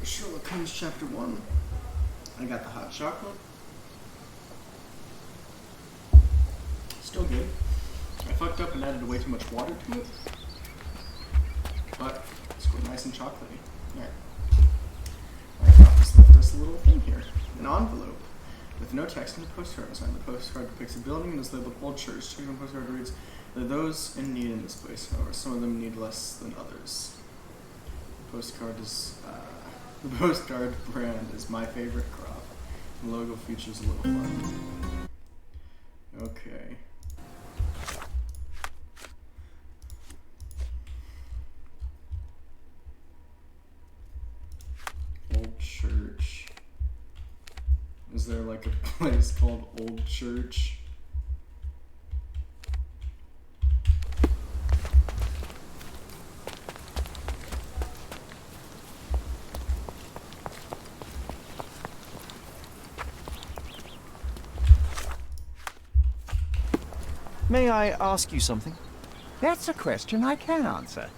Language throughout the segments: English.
Sherlock Holmes Chapter 1. I got the hot chocolate. Still good. I fucked up and added way too much water to it. But it's quite nice and chocolatey. There. My office left us a little thing here. An envelope. With no text and a postcard inside. The postcard depicts a building and is labeled Old Church. Checking on the postcard reads, "There are those in need in this place, however. Some of them need less than others." The postcard brand is my favorite crop. The logo features a little fun. Okay. Old Church. Is there like a place called Old Church? May I ask you something? That's a question I can answer.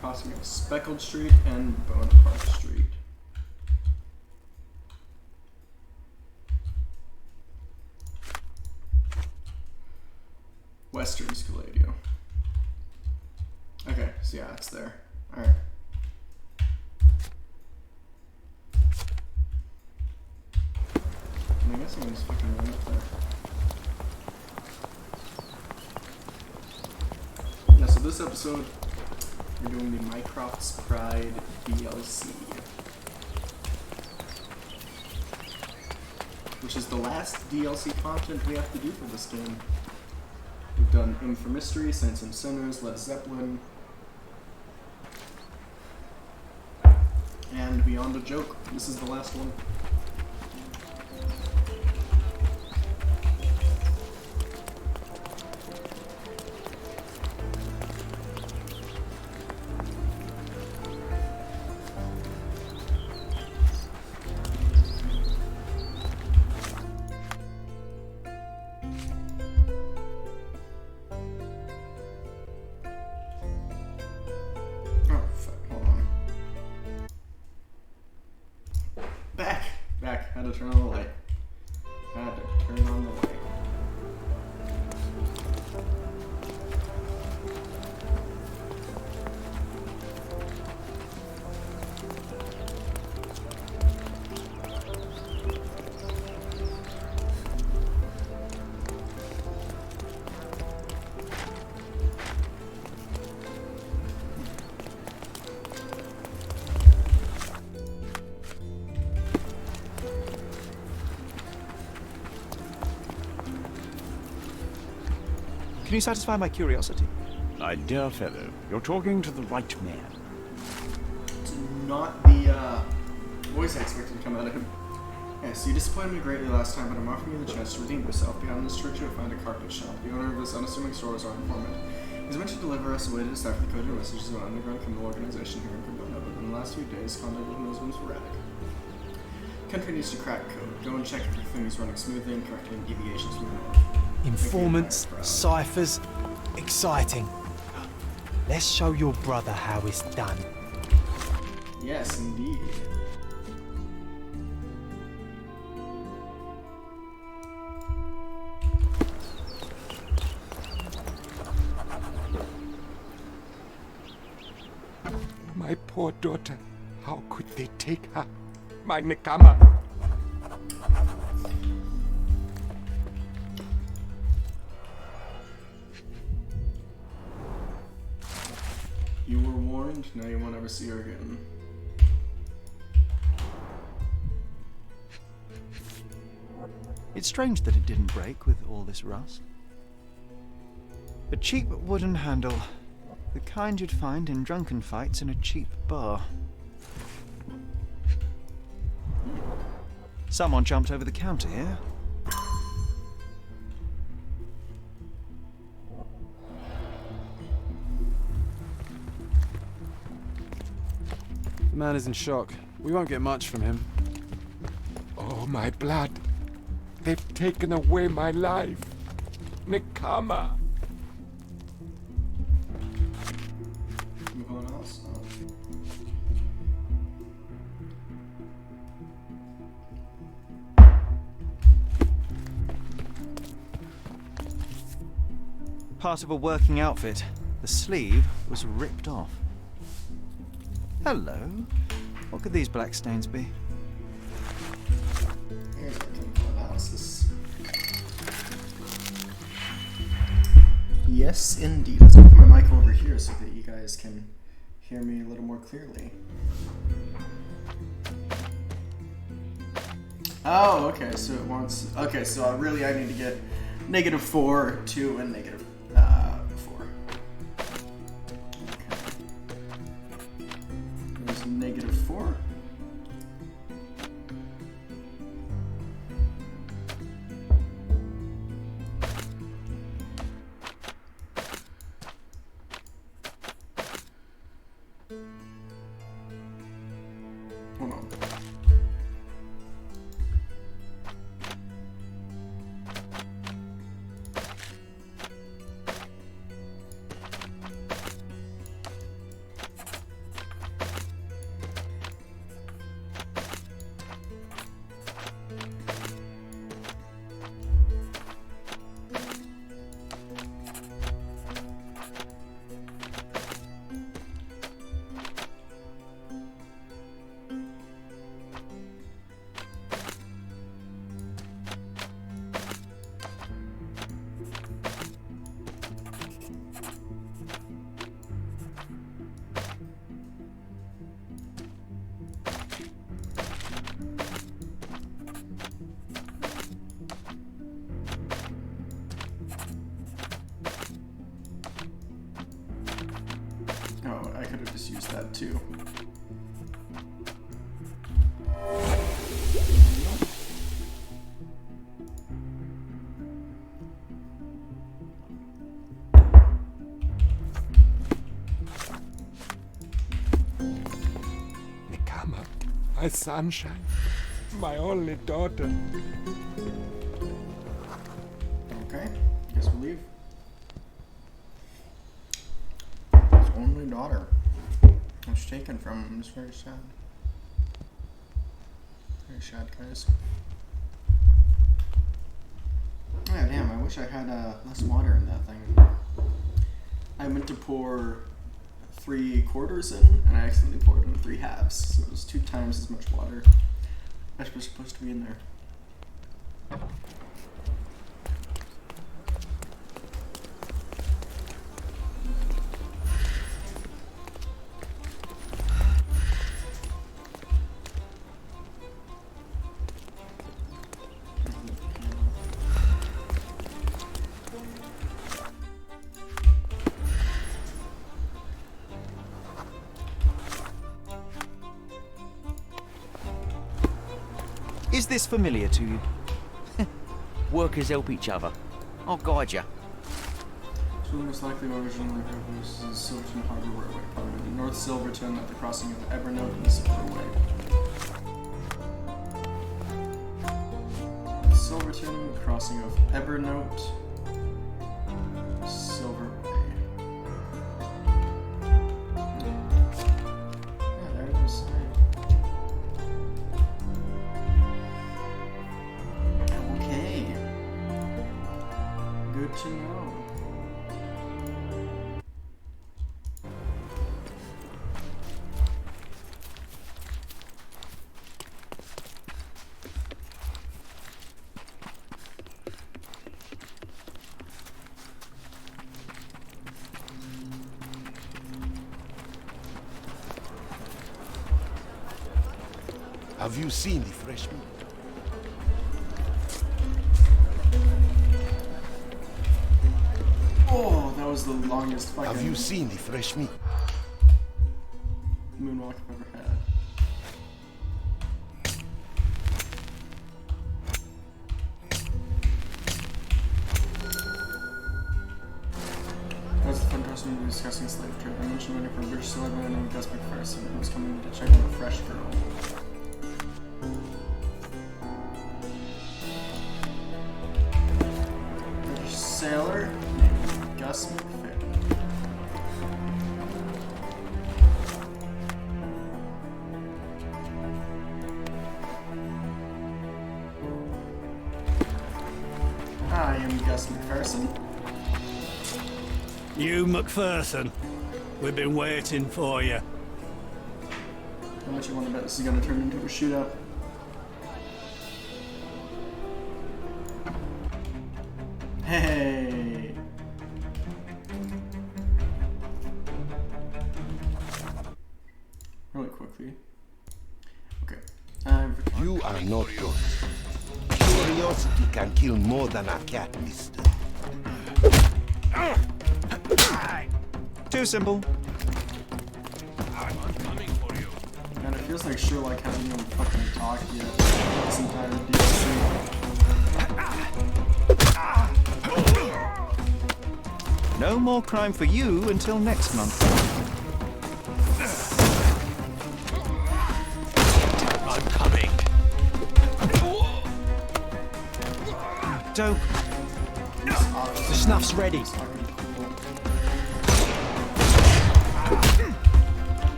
Crossing of Speckled Street and Bonaparte Street. Western Scaladio. Okay, so yeah, it's there. Alright. I guess I can just fucking run up there. Yeah, so this episode, we're doing the Mycroft's Pride DLC. Which is the last DLC content we have to do for this game. We've done Aim for Mystery, Saints and Sinners, Led Zeppelin, and Beyond a Joke. This is the last one. Had to turn on the light. Had to turn on the light. Can you satisfy my curiosity? My dear fellow, you're talking to the right man. It's not the voice I expected to come out of him. Yes, you disappointed me greatly last time, but I'm offering you the chance to redeem yourself. Behind this church you'll find a carpet shop. The owner of this unassuming store is our informant. He's meant to deliver us a way to decipher the coded messages of an underground criminal organization here in Cordona, but in the last few days, contact with him has been sporadic. Country needs to crack code. Go and check if everything is running smoothly and correcting deviations from the norm. Informants, ciphers, exciting. Let's show your brother how it's done. Yes, indeed. My poor daughter, how could they take her? My Nekama. You were warned, now you won't ever see her again. It's strange that it didn't break with all this rust. A cheap wooden handle. The kind you'd find in drunken fights in a cheap bar. Someone jumped over the counter here. The man is in shock. We won't get much from him. Oh, my blood. They've taken away my life. Nekama. Anyone else? Oh. part of a working outfit. The sleeve was ripped off. Hello. What could these black stains be? Here's a chemical analysis. Yes, indeed. Let's move my mic over here so that you guys can hear me a little more clearly. Oh, okay, so it wants... Okay, so I need to get -4, 2, and -4. Okay. There's -4. Hold on. Oh, I could have just used that too. Nikama, my sunshine, my only daughter. Okay, guess we'll leave. Only daughter. Was taken from him. I'm just very sad. Very sad, guys. Oh, damn, I wish I had less water in that thing. I meant to pour 3/4 in, and I accidentally poured in 3/2, so it was 2 times as much water as was supposed to be in there. Is this familiar to you? Workers help each other. I'll guide you. So the most likely origin of the was the Silverton Harbor Railway, probably in North Silverton at the crossing of Evernote and Silverway. Silverton, crossing of Evernote, Silverway. Yeah, there it is. Okay. Good to know. Have you seen the fresh meat? Oh, that was the longest fucking Have you seen the fresh meat? moonwalk I've ever had. That was the fun person we were discussing slave trade. I mentioned waiting for a British sailor man named Gus McPherson who was coming to check on a fresh girl. British sailor named Gus McPherson. I am Gus McPherson. You, McPherson. We've been waiting for you. How much you want to bet this is going to turn into a shootout? Hey! Really quickly. Okay. You are not ghosts. Curiosity can kill more than a cat, mister. Too simple. Man, it feels like Sherlock hasn't even fucking talked yet. This entire DLC. No more crime for you until next month. I'm coming. Don't. The snuff's ready.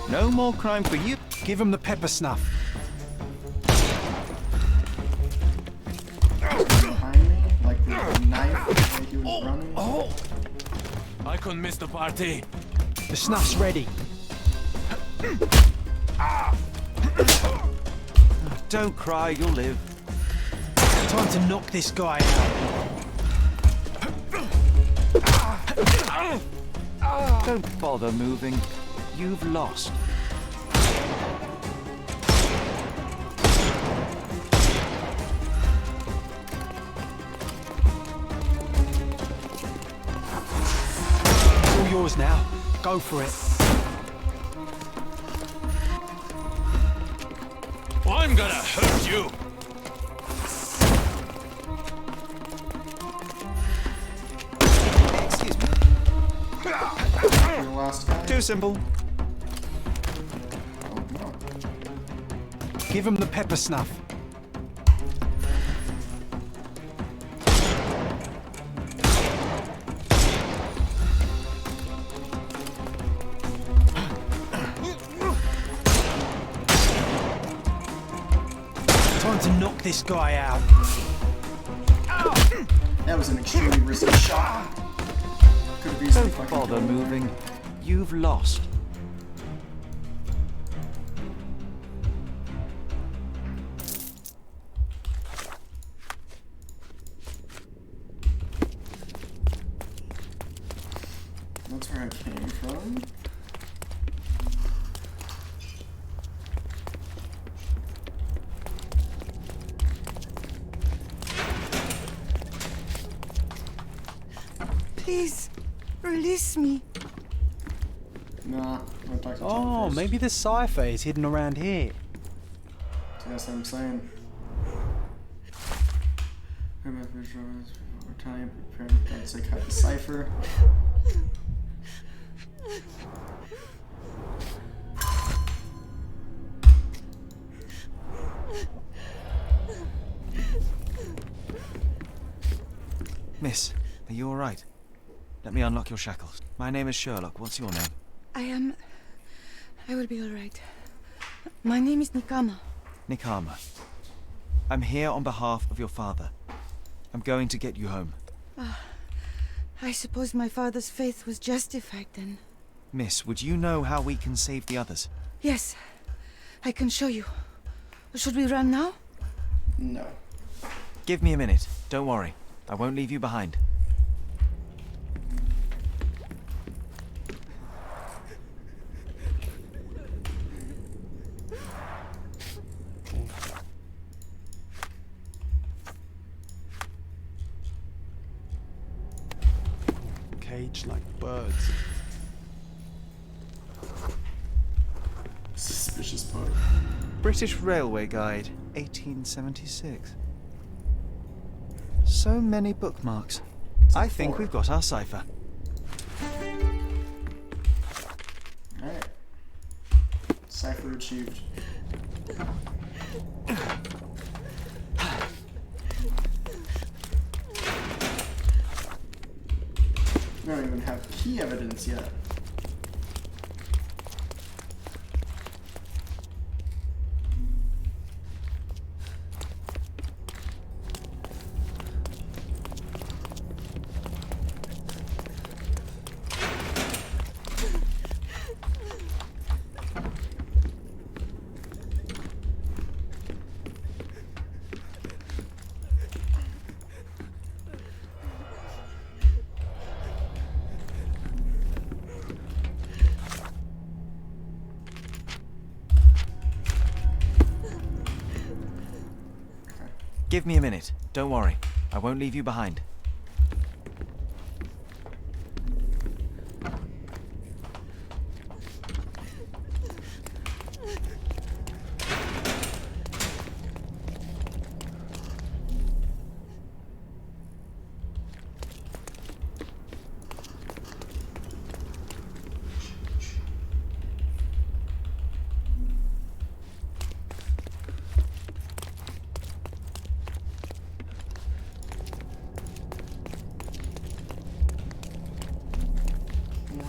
No more crime for you. Give him the pepper snuff. Behind me, like the knife, like he was running. I couldn't miss the party. The snuff's ready. Don't cry, you'll live. Time to knock this guy out. Don't bother moving. You've lost. It's all yours now. Go for it. I'm gonna hurt you. Excuse me. The last guy. Too simple. Oh, no. Give him the pepper snuff. Time to knock this guy out. That was an extremely risky shot. Could have easily Don't fucking bother killed him. moving. You've lost. That's where I came from. Please, release me. Nah, I'm gonna talk to John Oh, first. maybe the cipher is hidden around here. See, that's what I'm saying. Italian preparing to say cut the cipher. Miss, are you alright? Let me unlock your shackles. My name is Sherlock. What's your name? I will be all right. My name is Nikama. Nikama. I'm here on behalf of your father. I'm going to get you home. I suppose my father's faith was justified then. Miss, would you know how we can save the others? Yes, I can show you. Should we run now? No. Give me a minute. Don't worry. I won't leave you behind. Caged like birds. Suspicious book. British Railway Guide, 1876. So many bookmarks. I think 4. we've got our cipher. Alright. Cipher achieved. We don't even have key evidence yet. Give me a minute. Don't worry. I won't leave you behind.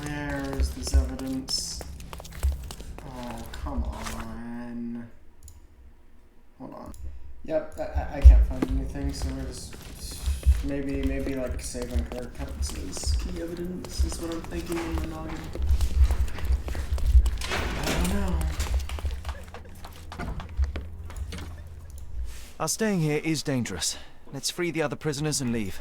Where's this evidence? Oh, come on. Hold on. Yep, I can't find anything, so we're just maybe like saving her counts as key evidence is what I'm thinking in the noggin. I don't know. Our staying here is dangerous. Let's free the other prisoners and leave.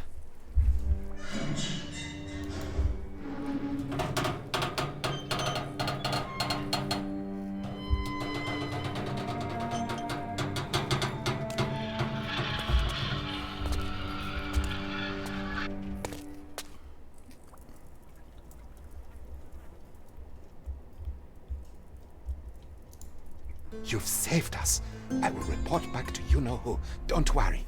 You've saved us. I will report back to you-know-who. Don't worry.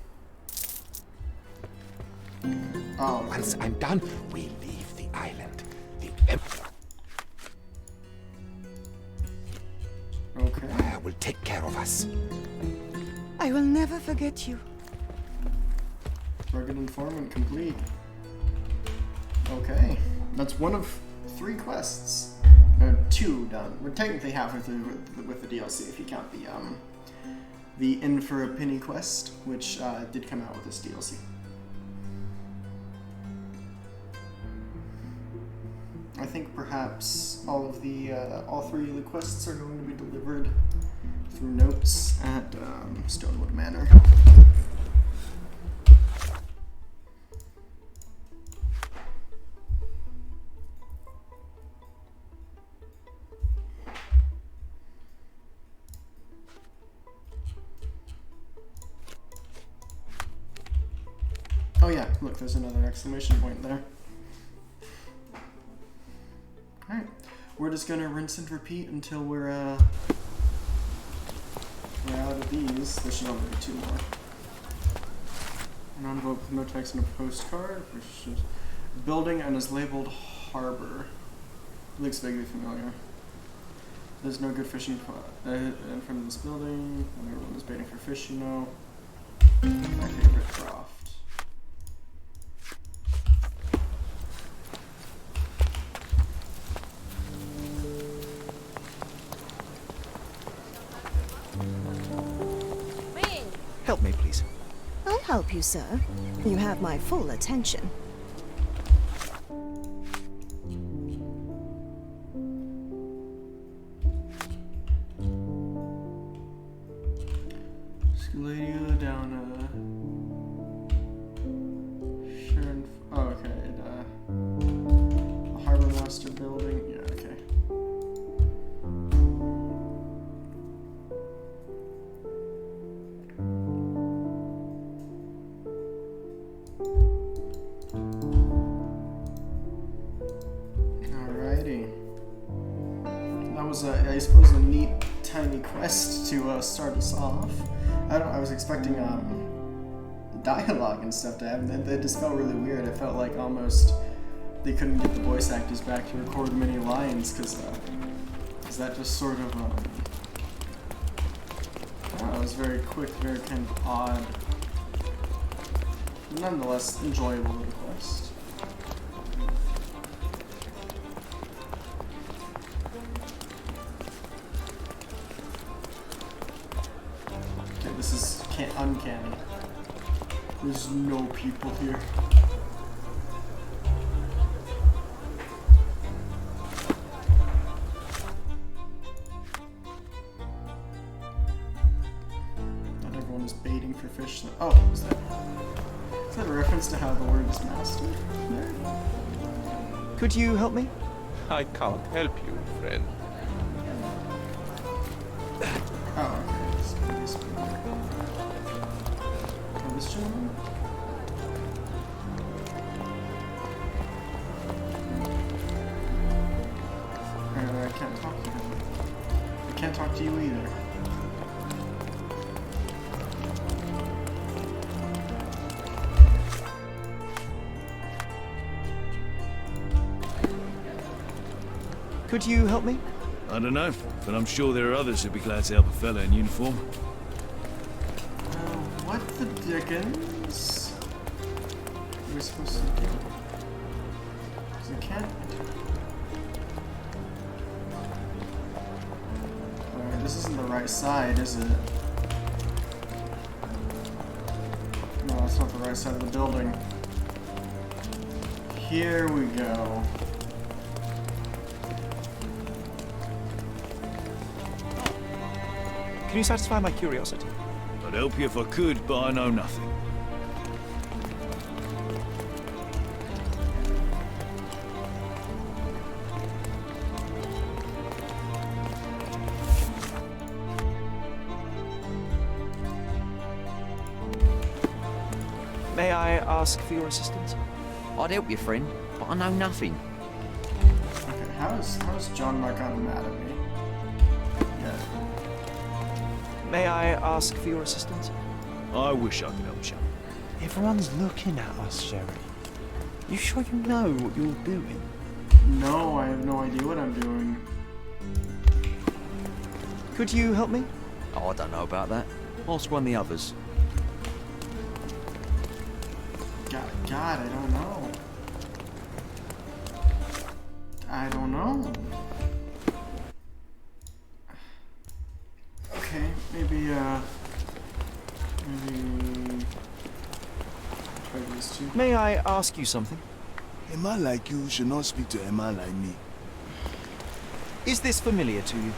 Oh, Once I'm done, we leave the island. The okay. will take care of us. I will never forget you. Rugged informant complete. Okay, that's one of 3 quests. 2 done. We're technically halfway through with the DLC if you count the In for a Penny quest, which did come out with this DLC. I think perhaps all 3 of the quests are going to be delivered through notes at Stonewood Manor. Oh yeah, look, there's another exclamation point there. Alright, we're just gonna rinse and repeat until we're out of these. There should only be 2 more. An envelope with no text and a postcard, which is building and is labeled harbor. Looks vaguely familiar. There's no good fishing spot in front of this building. Everyone is baiting for fish, you know. My favorite craft. Help me, please. I'll help you, sir. You have my full attention. Scaladia down Sharon. Oh, okay. Harbor Master Building. Yeah, okay. Alrighty. That was, I suppose, a neat, tiny quest to start us off. I was expecting dialogue and stuff to happen. That just felt really weird. It felt like almost they couldn't get the voice actors back to record many lines because that just sort of I don't know, it was very quick, very kind of odd, but nonetheless enjoyable little quest. Okay, this is uncanny. There's no people here. Not everyone is baiting for fish. Oh, is that a reference to how the word is mastered there? Could you help me? I can't help you, friend. Oh, okay. this gentleman? I can't talk to him. I can't talk to you either. Could you help me? I don't know, but I'm sure there are others who'd be glad to help a fella in uniform. What the dickens are we supposed to do? Because I can't. Alright, this isn't the right side, is it? No, it's not the right side of the building. Here we go. Can you satisfy my curiosity? I'd help you if I could, but I know nothing. May I ask for your assistance? I'd help your friend, but I know nothing. Okay, how's John not gotten mad at me? May I ask for your assistance? I wish I could help you. Everyone's looking at us, Sherry. You sure you know what you're doing? No, I have no idea what I'm doing. Could you help me? Oh, I don't know about that. Ask one of the others. God, I don't know. I don't know. Okay, maybe try these two. May I ask you something? A man like you should not speak to a man like me. Is this familiar to you?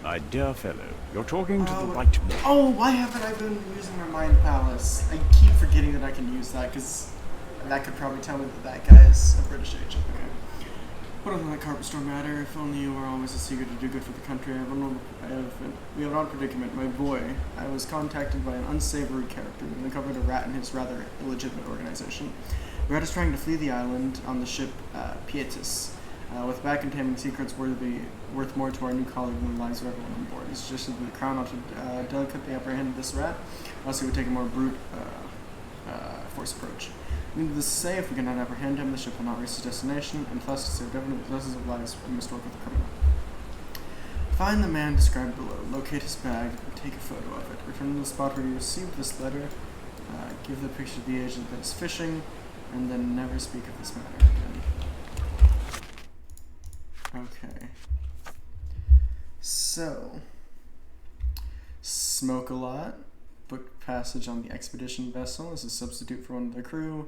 My dear fellow, you're talking to the right man. Oh, why haven't I been using my mind palace? I keep forgetting that I can use that, because that could probably tell me that that guy is a British agent. Okay. What doesn't that carpet store matter? If only you were always as eager to do good for the country. We have an odd predicament. My boy, I was contacted by an unsavory character who uncovered a rat in his rather illegitimate organization. The rat is trying to flee the island on the ship Pietis, with bag containing secrets worth more to our new colleague than the lives of everyone on board. He suggested that the Crown ought to delicately apprehend this rat, else he would take a more brute force approach. Needless to say, if we cannot apprehend him, the ship will not reach its destination, and thus to save definite possessors of lives, we must work with the criminal. Find the man described below, locate his bag, and take a photo of it. Return to the spot where you received this letter, give the picture to the agent that is fishing, and then never speak of this matter again. Okay. So, smoke a lot. Book passage on the expedition vessel as a substitute for one of the crew.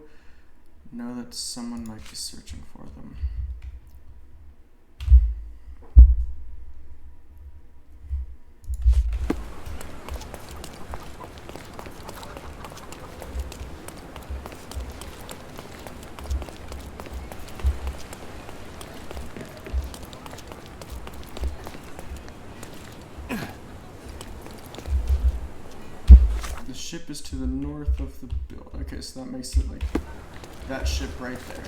Know that someone might be searching for them. The ship is to the north of the building. Okay, so that makes it like that ship right there.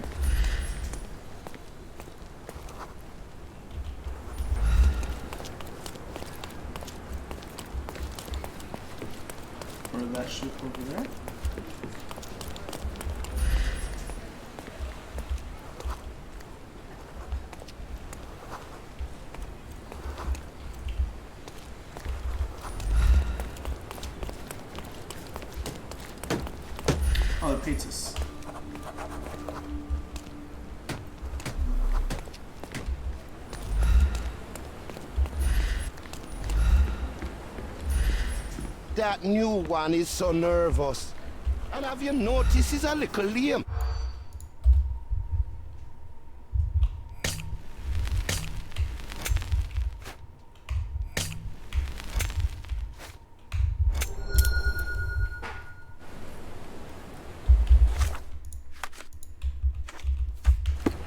Or that ship over there. Oh, the pizzas. That new one is so nervous. And have you noticed he's a little lame?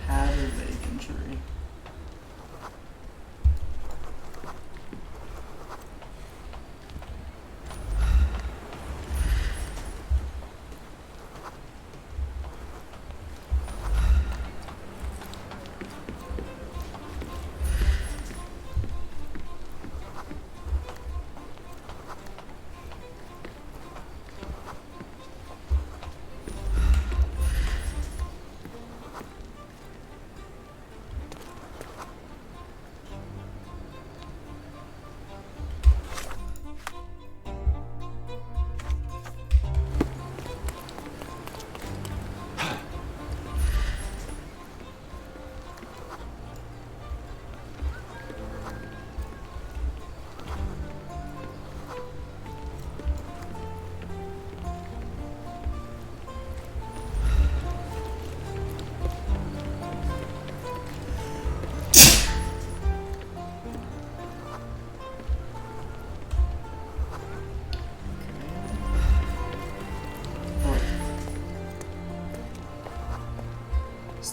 Had a vague injury.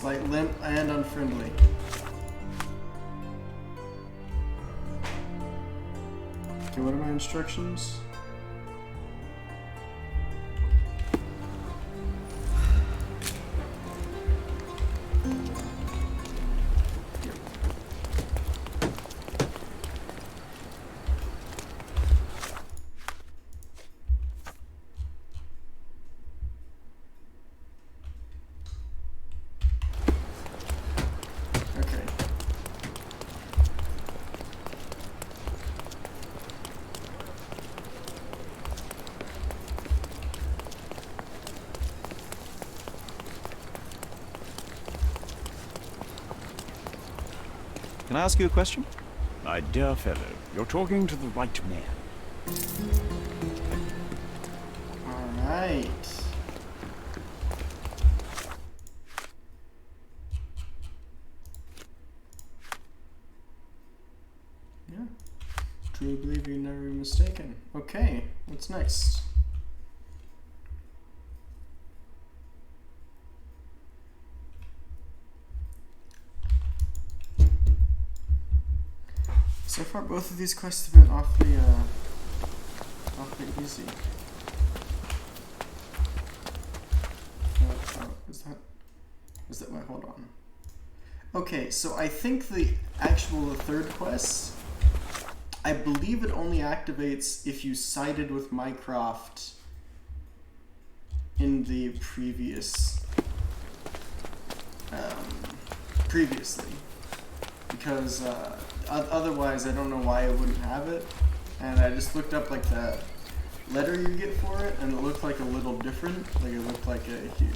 Slight limp and unfriendly. Okay, what are my instructions? Can I ask you a question? My dear fellow, you're talking to the right man. Alright. Yeah. Truly believe you'll never be mistaken. Okay, what's next? So far, both of these quests have been awfully easy. Is that, wait, hold on. Okay, so I think the third quest, I believe it only activates if you sided with Mycroft in the previously. Because, otherwise, I don't know why it wouldn't have it, and I just looked up like the letter you get for it, and it looked like a little different. Like it looked like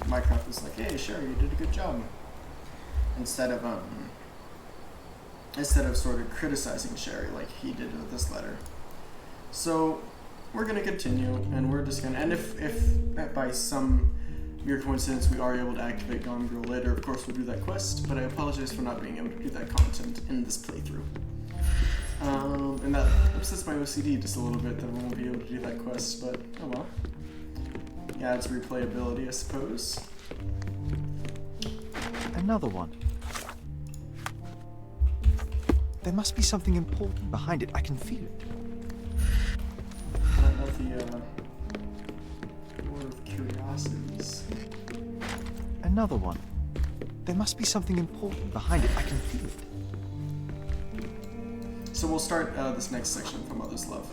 Minecraft was like, "Hey, sure, you did a good job," instead of sort of criticizing Sherry like he did with this letter. So we're gonna continue, and we're just gonna, and if by some mere coincidence we are able to activate Gone Girl later, of course we'll do that quest, but I apologize for not being able to do that content in this playthrough. And that upsets my OCD just a little bit that we won't be able to do that quest, but oh well. Yeah, it's replayability, I suppose. Another one. There must be something important behind it. I can feel it. Not the Lord of Curiosities. Another one. There must be something important behind it. I can feel it. So we'll start this next section from Mother's Love.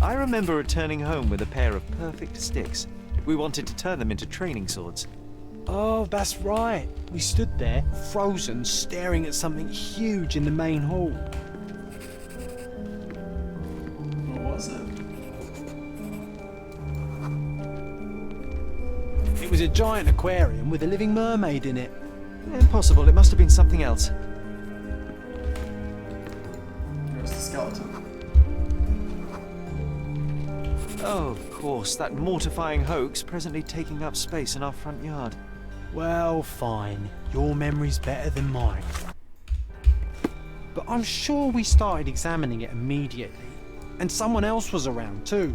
I remember returning home with a pair of perfect sticks. We wanted to turn them into training swords. Oh, that's right. We stood there, frozen, staring at something huge in the main hall. What was it? It was a giant aquarium with a living mermaid in it. Impossible. It must have been something else. There's the skeleton. Oh, of course, that mortifying hoax presently taking up space in our front yard. Well, fine. Your memory's better than mine. But I'm sure we started examining it immediately. And someone else was around too.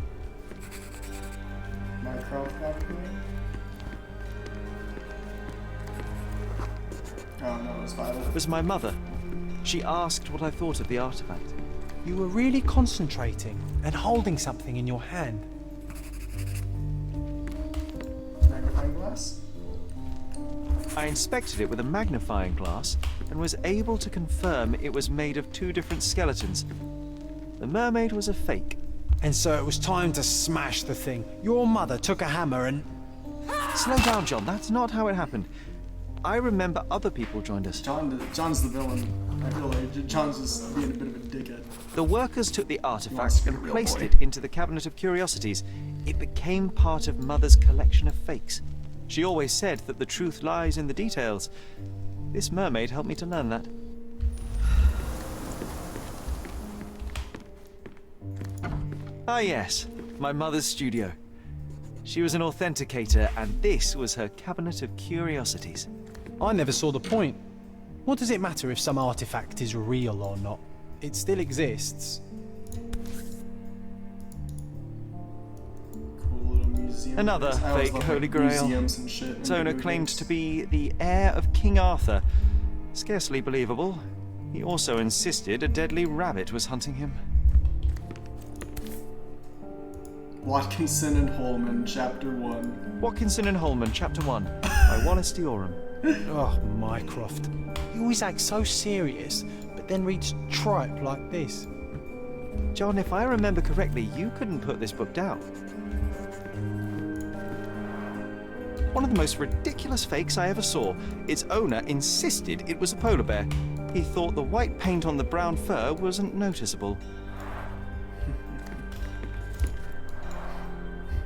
Mycroft probably? Oh no, it was Violet. It was my mother. She asked what I thought of the artifact. You were really concentrating and holding something in your hand. Magnifying glass? I inspected it with a magnifying glass and was able to confirm it was made of two different skeletons. The mermaid was a fake. And so it was time to smash the thing. Your mother took a hammer and... Slow down, John. That's not how it happened. I remember other people joined us. John's the villain. I feel like John's just being a bit of a dickhead. The workers took the artifact and placed it into the Cabinet of Curiosities. It became part of Mother's collection of fakes. She always said that the truth lies in the details. This mermaid helped me to learn that. Ah yes, my mother's studio. She was an authenticator, and this was her Cabinet of Curiosities. I never saw the point. What does it matter if some artifact is real or not? It still exists. Cool little museum Another I always fake love, Holy like, Grail. museums and shit. Its owner claimed to be the heir of King Arthur. Scarcely believable. He also insisted a deadly rabbit was hunting him. Watkinson and Holman, Chapter 1. Watkinson and Holman, Chapter 1, by Wallace Dioram. Oh, Mycroft. He always acts so serious, but then reads tripe like this. John, if I remember correctly, you couldn't put this book down. One of the most ridiculous fakes I ever saw. Its owner insisted it was a polar bear. He thought the white paint on the brown fur wasn't noticeable.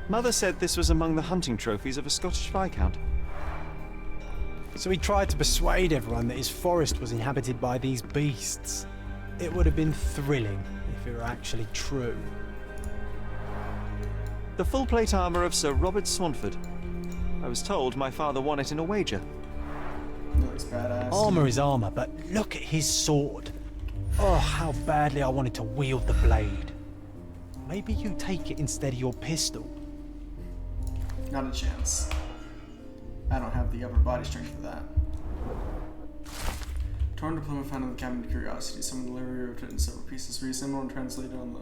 Mother said this was among the hunting trophies of a Scottish Viscount. So he tried to persuade everyone that his forest was inhabited by these beasts. It would have been thrilling if it were actually true. The full plate armour of Sir Robert Swanford. I was told my father won it in a wager. That looks badass. Armour is armour, but look at his sword. Oh, how badly I wanted to wield the blade. Maybe you take it instead of your pistol. Not a chance. I don't have the upper body strength for that. Torn diploma found in the cabinet of Curiosity. Some delivery wrote it in several pieces. Reassembled and translated on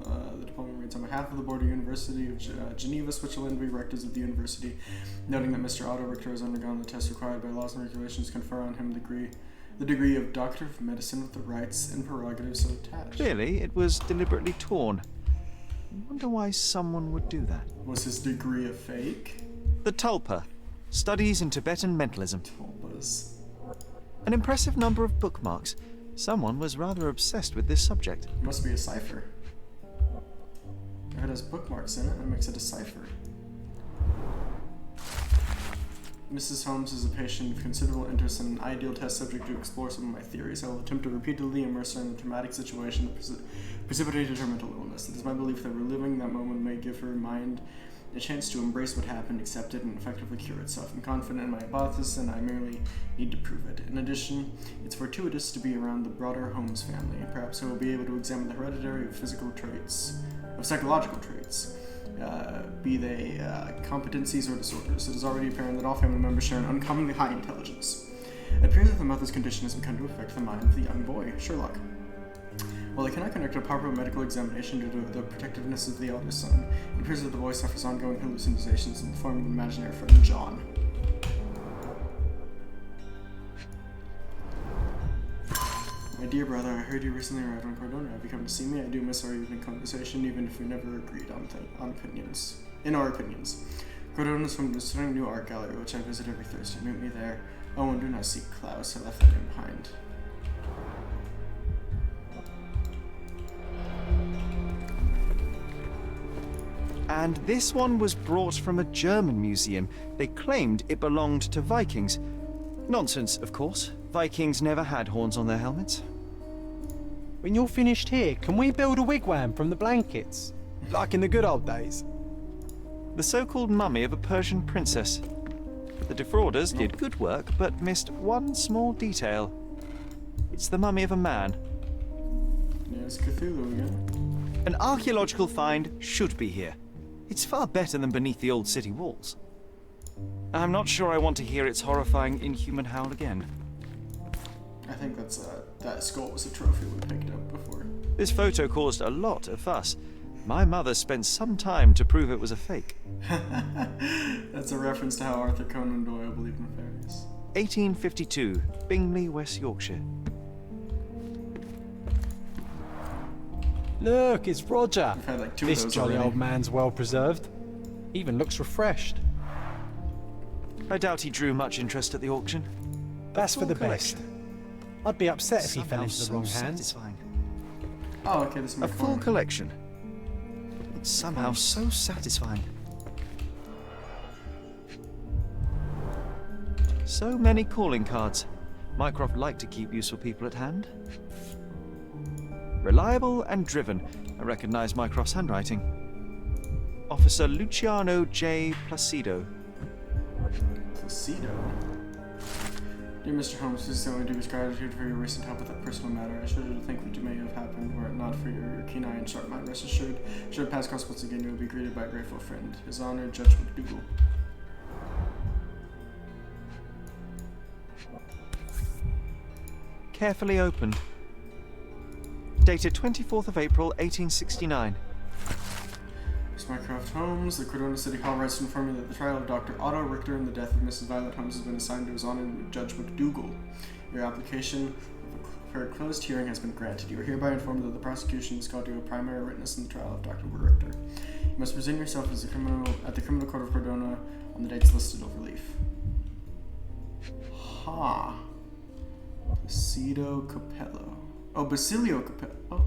the diploma reads, on behalf of the Board of University of Geneva, Switzerland, we rectors of the university, noting that Mr. Otto Richter has undergone the tests required by laws and regulations, confer on him the degree of Doctor of Medicine with the rights and prerogatives so attached. Clearly, it was deliberately torn. I wonder why someone would do that. Was his degree a fake? The Tulpa. Studies in Tibetan Mentalism. Tulpas. An impressive number of bookmarks. Someone was rather obsessed with this subject. It must be a cipher. If it has bookmarks in it, that makes it a cipher. Mrs. Holmes is a patient of considerable interest and an ideal test subject to explore some of my theories. I will attempt to repeatedly immerse her in a traumatic situation that precipitated her mental illness. It is my belief that reliving that moment may give her mind a chance to embrace what happened, accept it, and effectively cure itself. I'm confident in my hypothesis, and I merely need to prove it. In addition, it's fortuitous to be around the broader Holmes family. Perhaps I will be able to examine the hereditary of psychological traits, be they competencies or disorders. It is already apparent that all family members share an uncommonly high intelligence. It appears that the mother's condition has begun to affect the mind of the young boy, Sherlock. While they cannot conduct a proper medical examination due to the protectiveness of the eldest son, it appears that the boy suffers ongoing hallucinations in the form of an imaginary friend, John. My dear brother, I heard you recently arrived on Cordona. Have you come to see me? I do miss our evening conversation, even if we never agreed on opinions. In our opinions. Cordona is home to a stunning new art gallery, which I visit every Thursday. Meet me there. Oh, and do not seek Klaus. I left that name behind. And this one was brought from a German museum. They claimed it belonged to Vikings. Nonsense, of course. Vikings never had horns on their helmets. When you're finished here, can we build a wigwam from the blankets? Like in the good old days? The so-called mummy of a Persian princess. The defrauders did good work, but missed one small detail. It's the mummy of a man. Yeah, it's Cthulhu again. An archaeological find should be here. It's far better than beneath the old city walls. I'm not sure I want to hear its horrifying inhuman howl again. I think that's that skull was a trophy we picked up before. This photo caused a lot of fuss. My mother spent some time to prove it was a fake. That's a reference to how Arthur Conan Doyle believed in fairies. 1852, Bingley, West Yorkshire. Look, it's Roger. We've had like two This of those jolly already. old man's well preserved. Even looks refreshed. I doubt he drew much interest at the auction. That's for the collection. best. I'd be upset if he fell Somehow into the so wrong hands. satisfying. Oh, okay, this is my A full phone. collection. It's somehow so satisfying. So many calling cards. Mycroft liked to keep useful people at hand. Reliable and driven. I recognize Mycroft's handwriting. Officer Luciano J. Placido. Placido. Dear Mr. Holmes, this is only due his gratitude for your recent help with that personal matter. I shudder to think what may have happened were it not for your keen eye and sharp mind. Rest assured, should it pass across once again, you will be greeted by a grateful friend. His Honor, Judge McDougal. Carefully opened. Dated 24th of April, 1869. Miss Mycroft Holmes, the Cordona City Hall writes to inform you that the trial of Dr. Otto Richter and the death of Mrs. Violet Holmes has been assigned to His Honor, Judge McDougal. Your application for a closed hearing has been granted. You are hereby informed that the prosecution is called to a primary witness in the trial of Dr. Richter. You must present yourself as at the Criminal Court of Cordona on the dates listed of relief. Ha. Basilio Capello. Oh, Basilio Capello.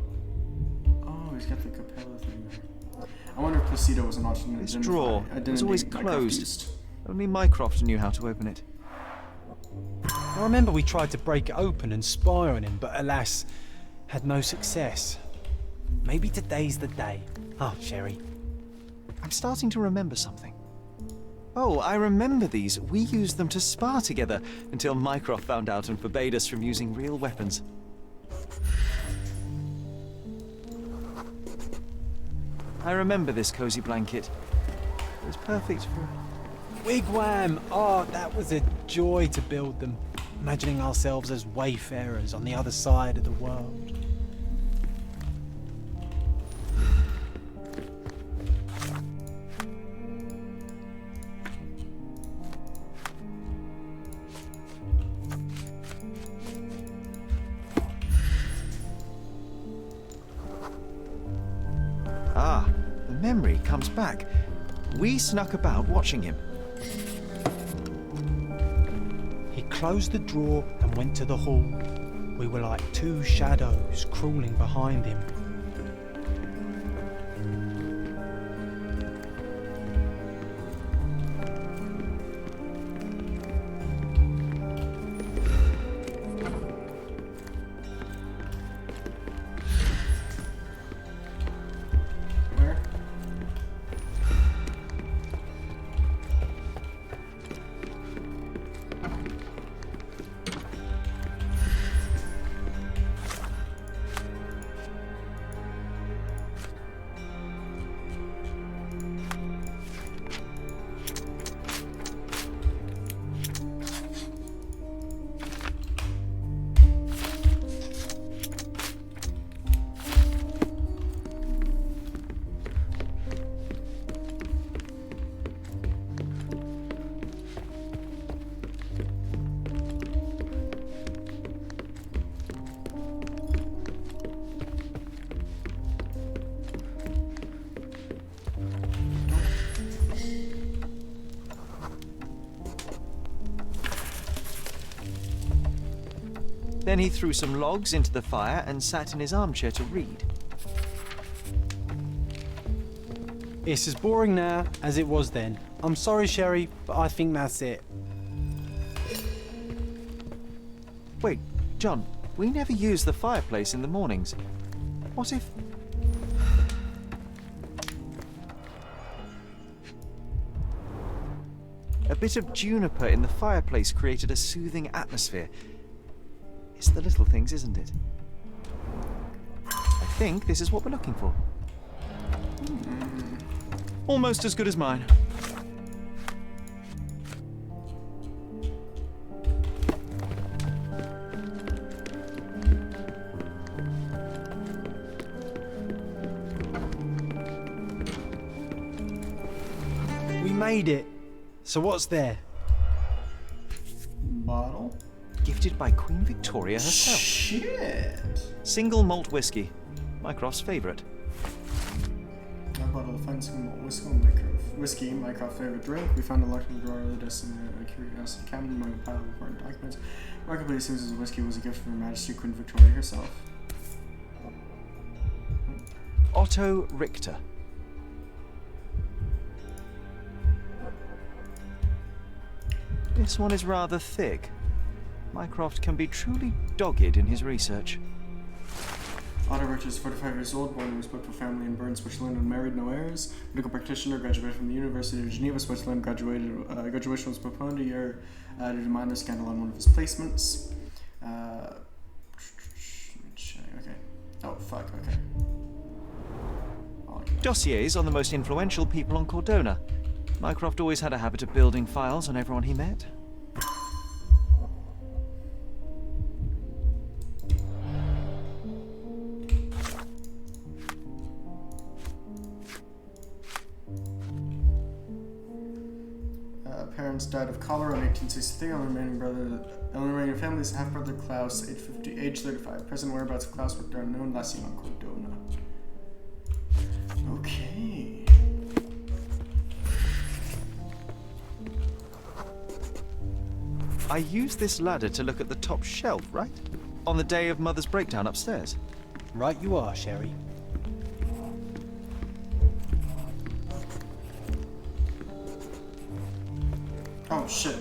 Oh, he's got the Capello thing there. I wonder if Placido was an alternate. This drawer was always closed. Only Mycroft knew how to open it. I remember we tried to break it open and spy on him, but alas, had no success. Maybe today's the day. Oh, Sherry. I'm starting to remember something. Oh, I remember these. We used them to spar together until Mycroft found out and forbade us from using real weapons. I remember this cozy blanket. It was perfect for... Wigwam! Oh, that was a joy to build them. Imagining ourselves as wayfarers on the other side of the world. Ah, the memory comes back. We snuck about watching him. He closed the drawer and went to the hall. We were like two shadows crawling behind him. Then he threw some logs into the fire and sat in his armchair to read. It's as boring now as it was then. I'm sorry, Sherry, but I think that's it. Wait, John, we never use the fireplace in the mornings. What if... A bit of juniper in the fireplace created a soothing atmosphere. It's the little things, isn't it? I think this is what we're looking for. Almost as good as mine. We made it. So what's there? Bottle? Gifted by Queen Victoria herself. Shit! Single malt whiskey. Mycroft's favourite. A bottle of fine single malt whiskey, Mycroft's favourite drink. We found it locked in the drawer of the desk in the Curiosity cabinet among a pile of important documents. Remarkably, it seems as whiskey was a gift from Her Majesty Queen Victoria herself. Otto Richter. This one is rather thick. Mycroft can be truly dogged in his research. Otto Richter is 45 years old, born in a respectable family in Bern, Switzerland, and married, no heirs. Medical practitioner, graduated from the University of Geneva, Switzerland. Graduation was postponed a year due to minor scandal on one of his placements. Okay. Oh, fuck, okay. Dossiers on the most influential people on Cordona. Mycroft always had a habit of building files on everyone he met. Parents died of cholera in 1863. Only remaining family is half-brother Klaus, age 35. Present whereabouts of Klaus were unknown, last seen on Cordona. Okay. I used this ladder to look at the top shelf, right? On the day of Mother's breakdown upstairs. Right you are, Sherry. Oh, shit.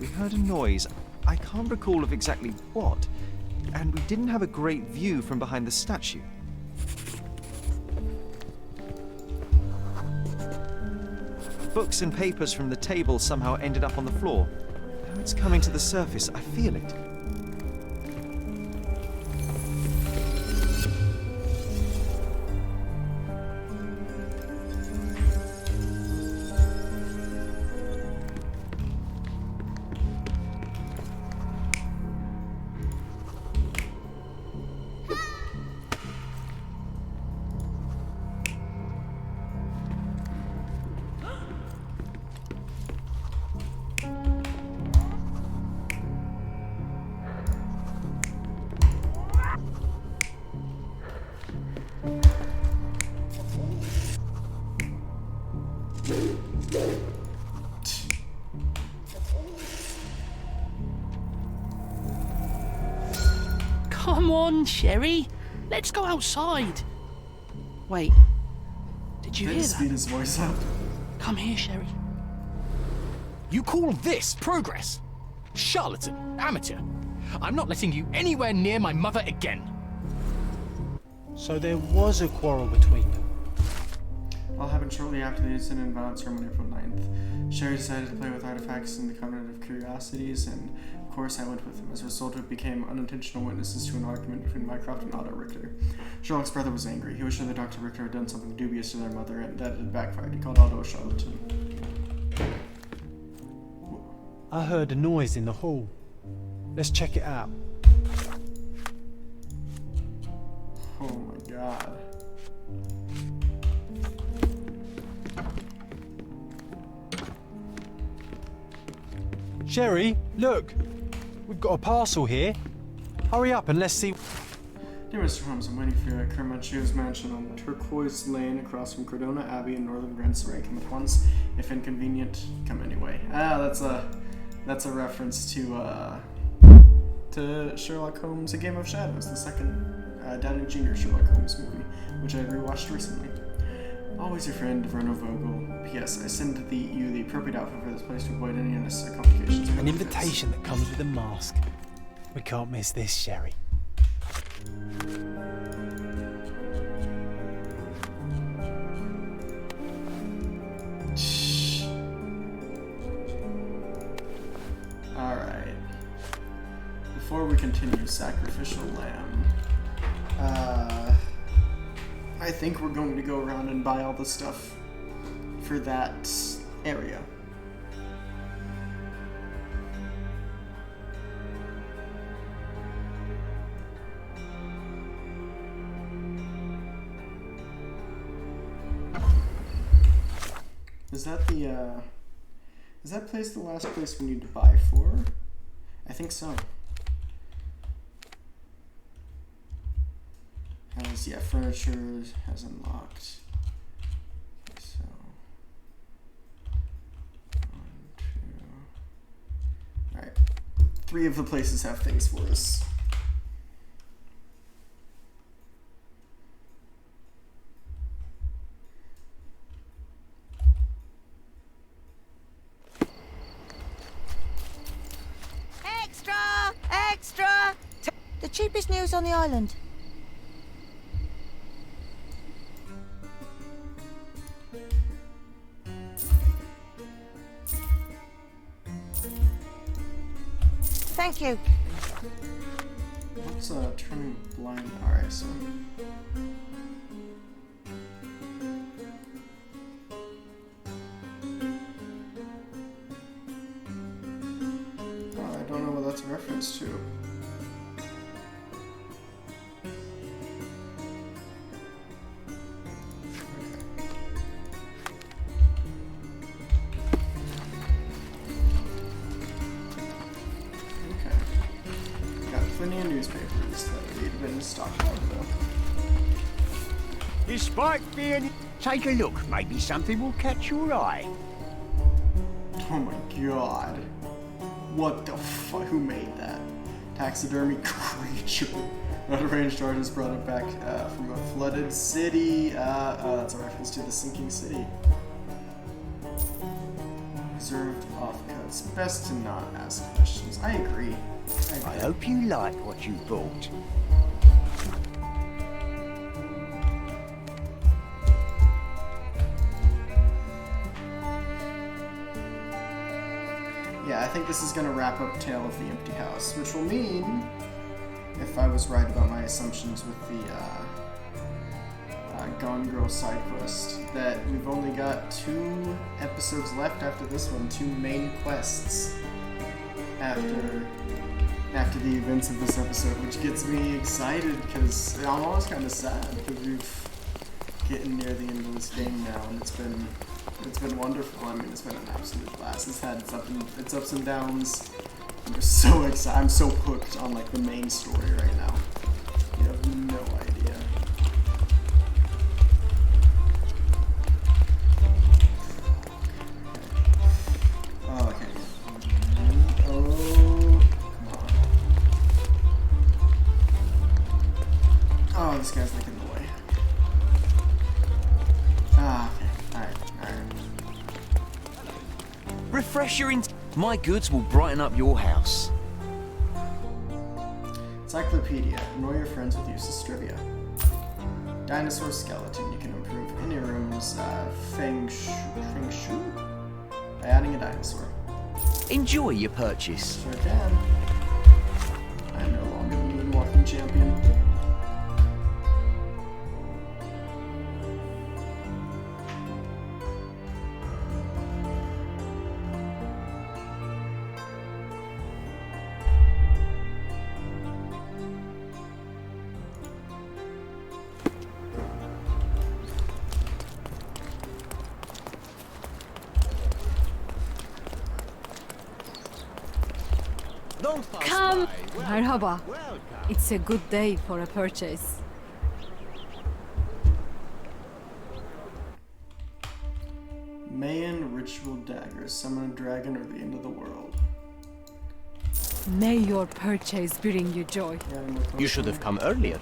We heard a noise. I can't recall of exactly what, and we didn't have a great view from behind the statue. Books and papers from the table somehow ended up on the floor. Now it's coming to the surface. I feel it. Come on, Sherry. Let's go outside. Wait. Did you hear that? Speed his voice up. Come here, Sherry. You call this progress? Charlatan, amateur. I'm not letting you anywhere near my mother again. So there was a quarrel between them. All happened shortly after the incident and violent ceremony on April 9th. Sherry decided to play with artifacts in the Covenant of Curiosities, and of course I went with him. As a result, we became unintentional witnesses to an argument between Mycroft and Otto Richter. Sherlock's brother was angry. He wished that Dr. Richter had done something dubious to their mother, and that it had backfired. He called Otto a charlatan. I heard a noise in the hall. Let's check it out. Oh my god. Sherry, look! We've got a parcel here. Hurry up and let's see. Dear Mr. Holmes, I'm waiting for you at Carmaccio's mansion on Turquoise Lane across from Cordona Abbey in northern Grand Surrey. Come at once. If inconvenient, come anyway. That's a reference to Sherlock Holmes: A Game of Shadows, the second Downey Jr. Sherlock Holmes movie, which I rewatched recently. Always your friend, Verno Vogel. P.S. I send you the appropriate outfit for this place to avoid any unnecessary complications. An invitation that comes with a mask. We can't miss this, Sherry. Alright. Before we continue, Sacrificial Lamb. I think we're going to go around and buy all the stuff for that area. Is that the, is that place the last place we need to buy for? I think so. Has, yeah, furniture has unlocked. Okay, so 1, 2. Alright. 3 of the places have things for us. Extra! Extra! The cheapest news on the island. Thank you. What's turning blind? Alright, so. I don't know what that's a reference to. Plenty of newspapers that we'd been stockpiled though. Despite being... Take a look. Maybe something will catch your eye. Oh my god. What the fuck? Who made that? Taxidermy creature. Out-of-range charges brought it back from a flooded city. That's a reference to the sinking city. Reserved offcuts. Best to not ask questions. I agree. I hope you like what you bought. Yeah, I think this is going to wrap up Tale of the Empty House, which will mean, if I was right about my assumptions with the Gone Girl side quest, that we've only got 2 episodes left after this one, 2 main quests after the events of this episode, which gets me excited because I'm always kind of sad because we're getting near the end of this game now, and it's been wonderful. I mean, it's been an absolute blast. It's had its ups and downs. I'm just so excited. I'm so hooked on like the main story right now. You have no idea. Oh, okay. Oh, this guy's like in the way. Ah, okay. Alright. Refresh your My goods will brighten up your house. Encyclopedia. Annoy your friends with useless trivia. Dinosaur skeleton. You can improve any room's feng shui by adding a dinosaur. Enjoy your purchase. Sure can. I'm no longer the moonwalking champion. Come! Merhaba. It's a good day for a purchase. Mayan ritual dagger. Summon a dragon or the end of the world. May your purchase bring you joy. You should have come earlier.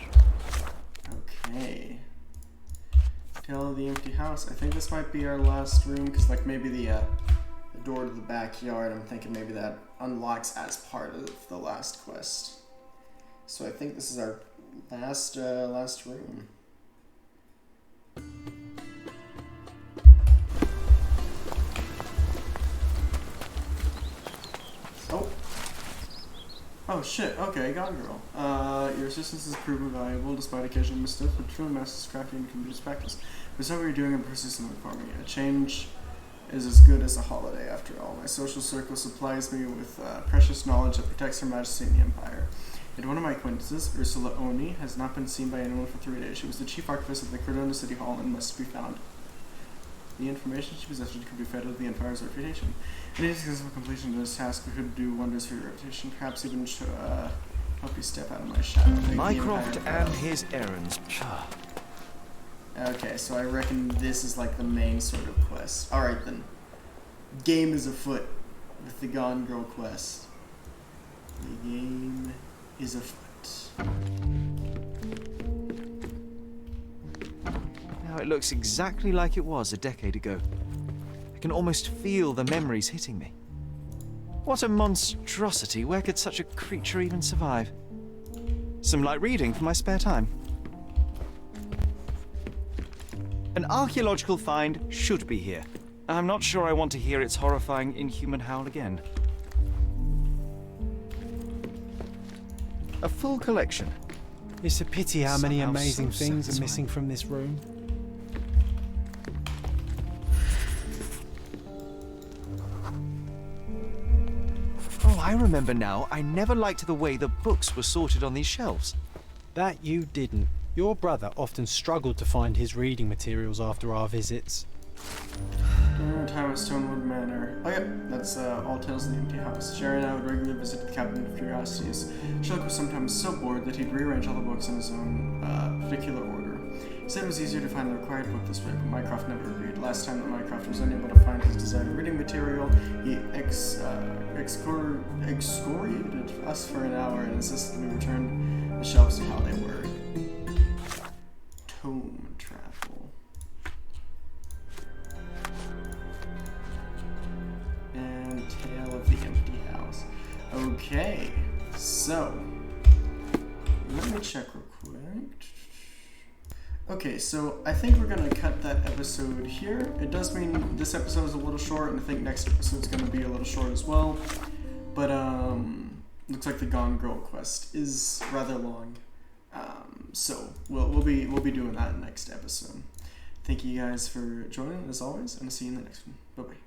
Okay. Tale of the Empty House. I think this might be our last room, because like maybe the door to the backyard, I'm thinking maybe that unlocks as part of the last quest. So I think this is our last room. Oh shit, okay, Gone Girl. Your assistance has proven valuable despite occasional missteps, but truly masters crafting and computer's practice. For what you're doing and persistently for me. A change is as good as a holiday after all. My social circle supplies me with precious knowledge that protects Her Majesty and the Empire. Yet one of my acquaintances, Ursula Oni, has not been seen by anyone for 3 days. She was the chief archivist of the Cordona City Hall and must be found. The information she possesses could be fed to the Empire's reputation. Any successful completion of this task could do wonders for your reputation, perhaps even help you step out of my shadow. Mycroft and his errands. Okay, so I reckon this is like the main sort of quest. Alright then. Game is afoot with the Gone Girl quest. The game is afoot. Now it looks exactly like it was a decade ago. I can almost feel the memories hitting me. What a monstrosity! Where could such a creature even survive? Some light reading for my spare time. An archaeological find should be here. I'm not sure I want to hear its horrifying, inhuman howl again. A full collection. It's a pity how many Somehow amazing so things are satisfying. missing from this room. Oh, I remember now. I never liked the way the books were sorted on these shelves. That you didn't. Your brother often struggled to find his reading materials after our visits. During our time at Stonewood Manor. Oh yeah, that's All Tales of the Empty House. Sherry and I would regularly visit the Cabinet of Curiosities. Sherlock was sometimes so bored that he'd rearrange all the books in his own particular order. He said it was easier to find the required book this way, but Mycroft never agreed. Last time that Mycroft was unable to find his desired reading material, he excoriated us for an hour and insisted we return the shelves to how they were. Tome travel. And Tale of the Empty House. Okay, so let me check real quick. Okay, so I think we're gonna cut that episode here. It does mean this episode is a little short, and I think next episode's gonna be a little short as well. But looks like the Gone Girl quest is rather long. So we'll be doing that in the next episode. Thank you guys for joining as always, and I'll see you in the next one. Bye bye.